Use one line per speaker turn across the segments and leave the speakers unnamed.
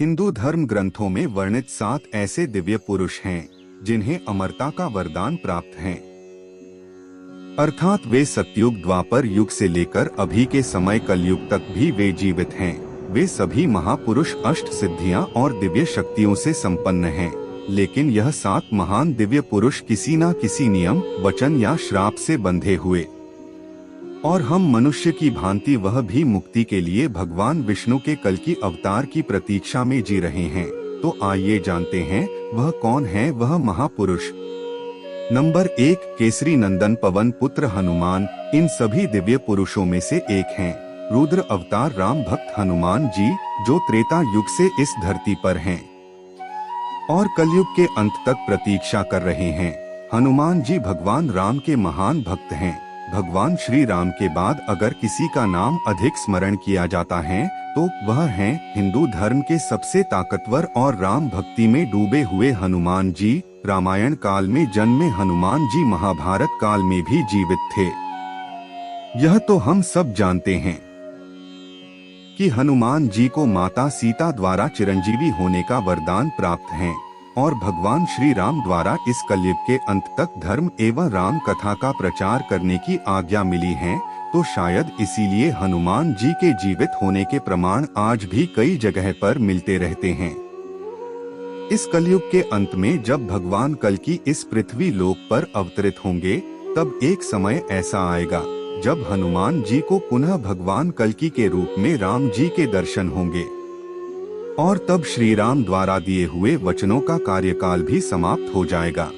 हिंदू धर्म ग्रंथों में वर्णित 7 ऐसे दिव्य पुरुष हैं जिन्हें अमरता का वरदान प्राप्त है। अर्थात वे सतयुग द्वापर युग से लेकर अभी के समय कलयुग तक भी वे जीवित हैं। वे सभी महापुरुष अष्ट सिद्धियां और दिव्य शक्तियों से संपन्न हैं। लेकिन यह 7 महान दिव्य पुरुष किसी न किसी नियम, वचन या श्राप से बंधे हुए और हम मनुष्य की भांति वह भी मुक्ति के लिए भगवान विष्णु के कल्कि अवतार की प्रतीक्षा में जी रहे हैं। तो आइए जानते हैं वह कौन है वह महापुरुष। नंबर 1, केसरी नंदन पवन पुत्र हनुमान। इन सभी दिव्य पुरुषों में से एक हैं रुद्र अवतार राम भक्त हनुमान जी, जो त्रेता युग से इस धरती पर हैं और कलयुग के अंत तक प्रतीक्षा कर रहे हैं। हनुमान जी भगवान राम के महान भक्त हैं। भगवान श्री राम के बाद अगर किसी का नाम अधिक स्मरण किया जाता है तो वह हैं हिंदू धर्म के सबसे ताकतवर और राम भक्ति में डूबे हुए हनुमान जी। रामायण काल में जन्मे हनुमान जी महाभारत काल में भी जीवित थे। यह तो हम सब जानते हैं कि हनुमान जी को माता सीता द्वारा चिरंजीवी होने का वरदान प्राप्त है और भगवान श्री राम द्वारा इस कलयुग के अंत तक धर्म एवं राम कथा का प्रचार करने की आज्ञा मिली है। तो शायद इसीलिए हनुमान जी के जीवित होने के प्रमाण आज भी कई जगह पर मिलते रहते हैं। इस कलयुग के अंत में जब भगवान कल्कि इस पृथ्वी लोक पर अवतरित होंगे, तब एक समय ऐसा आएगा जब हनुमान जी को पुनः भगवान कल्कि के रूप में राम जी के दर्शन होंगे और तब श्री राम द्वारा दिए हुए वचनों का कार्यकाल भी समाप्त हो जाएगा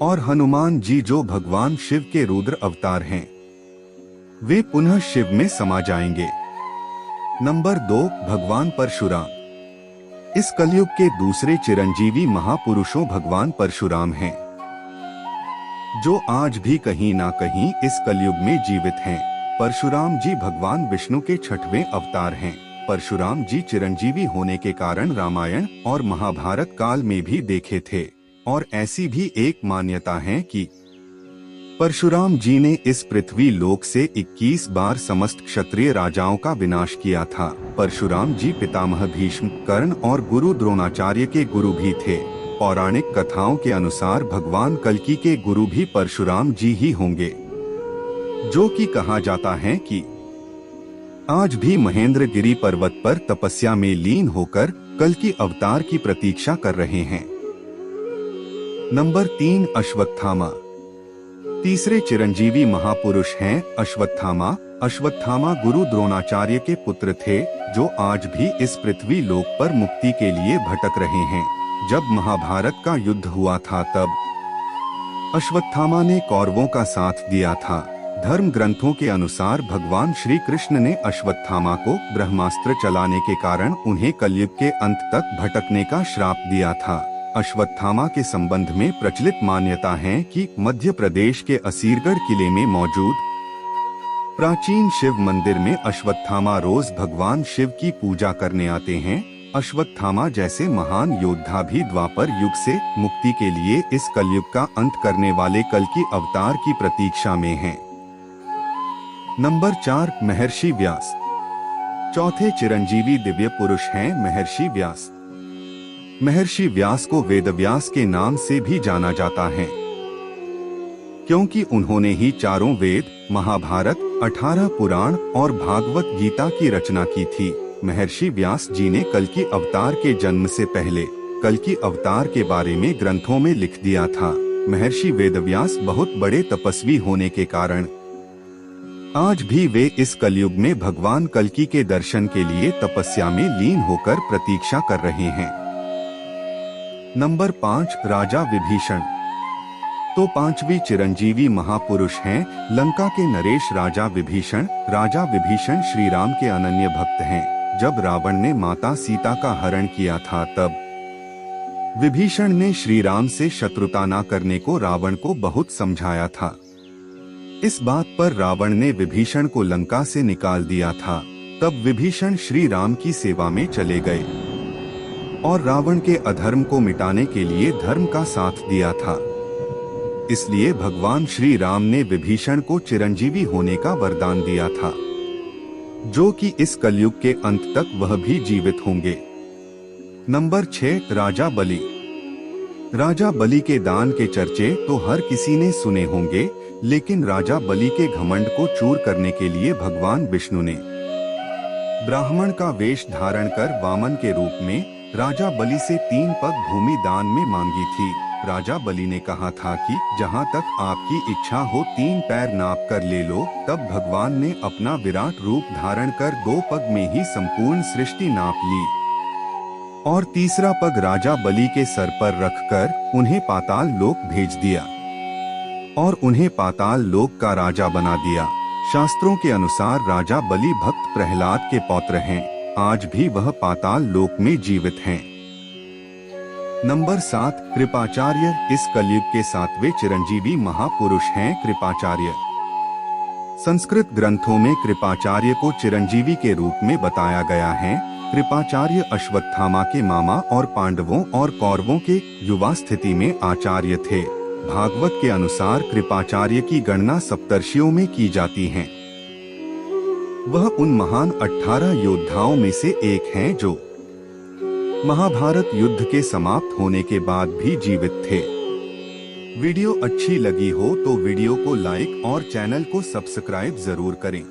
और हनुमान जी जो भगवान शिव के रुद्र अवतार हैं, वे पुनः शिव में समा जाएंगे। नंबर 2, भगवान परशुराम। इस कलयुग के दूसरे चिरंजीवी महापुरुषों भगवान परशुराम हैं, जो आज भी कहीं ना कहीं इस कलयुग में जीवित हैं। परशुराम जी भगवान विष्णु के 6वें अवतार हैं। परशुराम जी चिरंजीवी होने के कारण रामायण और महाभारत काल में भी देखे थे और ऐसी भी एक मान्यता है कि परशुराम जी ने इस पृथ्वी लोक से 21 बार समस्त क्षत्रिय राजाओं का विनाश किया था। परशुराम जी पितामह भीष्म, कर्ण और गुरु द्रोणाचार्य के गुरु भी थे। पौराणिक कथाओं के अनुसार भगवान कल्कि के गुरु भी परशुराम जी ही होंगे, जो कि कहा जाता है कि आज भी महेंद्रगिरी पर्वत पर तपस्या में लीन होकर कल्कि अवतार की प्रतीक्षा कर रहे हैं। नंबर 3, अश्वत्थामा। तीसरे चिरंजीवी महापुरुष हैं अश्वत्थामा। अश्वत्थामा गुरु द्रोणाचार्य के पुत्र थे, जो आज भी इस पृथ्वी लोक पर मुक्ति के लिए भटक रहे हैं। जब महाभारत का युद्ध हुआ था तब अश्वत्थामा ने कौरवों का साथ दिया था। धर्म ग्रंथों के अनुसार भगवान श्री कृष्ण ने अश्वत्थामा को ब्रह्मास्त्र चलाने के कारण उन्हें कलयुग के अंत तक भटकने का श्राप दिया था। अश्वत्थामा के संबंध में प्रचलित मान्यता है कि मध्य प्रदेश के असीरगढ़ किले में मौजूद प्राचीन शिव मंदिर में अश्वत्थामा रोज भगवान शिव की पूजा करने आते हैं। अश्वत्थामा जैसे महान योद्धा भी द्वापर युग से मुक्ति के लिए इस कलयुग का अंत करने वाले कल्कि अवतार की प्रतीक्षा में हैं। नंबर 4, महर्षि व्यास। चौथे चिरंजीवी दिव्य पुरुष हैं महर्षि व्यास। महर्षि व्यास को वेदव्यास के नाम से भी जाना जाता है, क्योंकि उन्होंने ही चारों वेद, महाभारत, 18 पुराण और भागवत गीता की रचना की थी। महर्षि व्यास जी ने कल्कि अवतार के जन्म से पहले कल्कि अवतार के बारे में ग्रंथों में लिख दिया था। महर्षि वेदव्यास बहुत बड़े तपस्वी होने के कारण आज भी वे इस कलयुग में भगवान कल्कि के दर्शन के लिए तपस्या में लीन होकर प्रतीक्षा कर रहे हैं। नंबर 5, राजा विभीषण। तो 5वीं चिरंजीवी महापुरुष हैं लंका के नरेश राजा विभीषण। राजा विभीषण श्री राम के अनन्य भक्त हैं। जब रावण ने माता सीता का हरण किया था, तब विभीषण ने श्री राम से शत्रुता न करने को रावण को बहुत समझाया था। इस बात पर रावण ने विभीषण को लंका से निकाल दिया था। तब विभीषण श्री राम की सेवा में चले गए और रावण के अधर्म को मिटाने के लिए धर्म का साथ दिया था। इसलिए भगवान श्री राम ने विभीषण को चिरंजीवी होने का वरदान दिया था, जो कि इस कलयुग के अंत तक वह भी जीवित होंगे। नंबर 6 राजा बलि। राजा बलि के दान के चर्चे तो हर किसी ने सुने होंगे, लेकिन राजा बलि के घमंड को चूर करने के लिए भगवान विष्णु ने ब्राह्मण का वेश धारण कर वामन के रूप में राजा बलि से 3 पग भूमि दान में मांगी थी। राजा बलि ने कहा था कि जहां तक आपकी इच्छा हो 3 पैर नाप कर ले लो। तब भगवान ने अपना विराट रूप धारण कर 2 पग में ही संपूर्ण सृष्टि नाप ली और तीसरा पग राजा बलि के सर पर रखकर उन्हें पाताल लोक भेज दिया और उन्हें पाताल लोक का राजा बना दिया। शास्त्रों के अनुसार राजा बलि भक्त प्रहलाद के पौत्र हैं। आज भी वह पाताल लोक में जीवित हैं। नंबर 7 कृपाचार्य। इस कलयुग के 7वें चिरंजीवी महापुरुष हैं कृपाचार्य। संस्कृत ग्रंथों में कृपाचार्य को चिरंजीवी के रूप में बताया गया है। कृपाचार्य अश्वत्थामा के मामा और पांडवों और कौरवों के युवा स्थिति में आचार्य थे। भागवत के अनुसार कृपाचार्य की गणना सप्तर्षियों में की जाती है। वह उन महान 18 योद्धाओं में से एक हैं जो महाभारत युद्ध के समाप्त होने के बाद भी जीवित थे। वीडियो अच्छी लगी हो तो वीडियो को लाइक और चैनल को सब्सक्राइब जरूर करें।